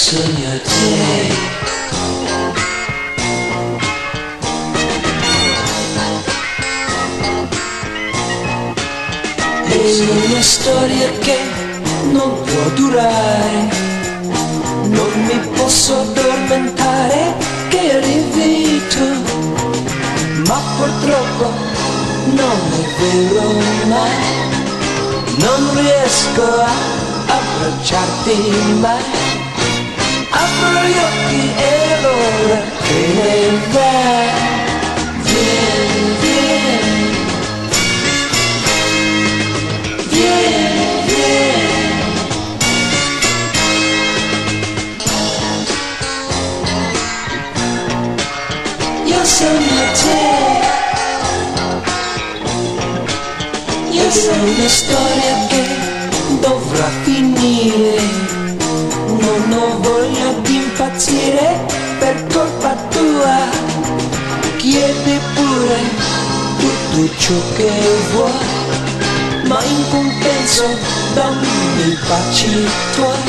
sogno te. È una storia che non può durare, non mi posso addormentare che arrivi tu, ma purtroppo non è vero mai, non riesco a abbracciarti mai. Apro gli occhi e allora te ne vai. Vieni, vieni, vieni, vieni. Io sogno te. Io sono una storia che dovrà finire. Non ho voglia di impazzire per colpa tua. Chiedi pure tutto ciò che vuoi, ma in compenso dammi i baci tuoi.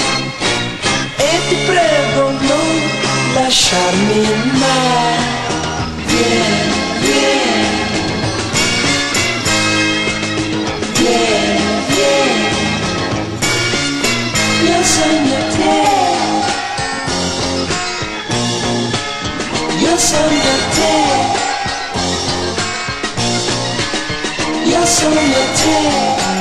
E ti prego non lasciarmi mai. Vieni, vieni, vieni, vieni. Io sogno te. Io sogno te. Io sogno te.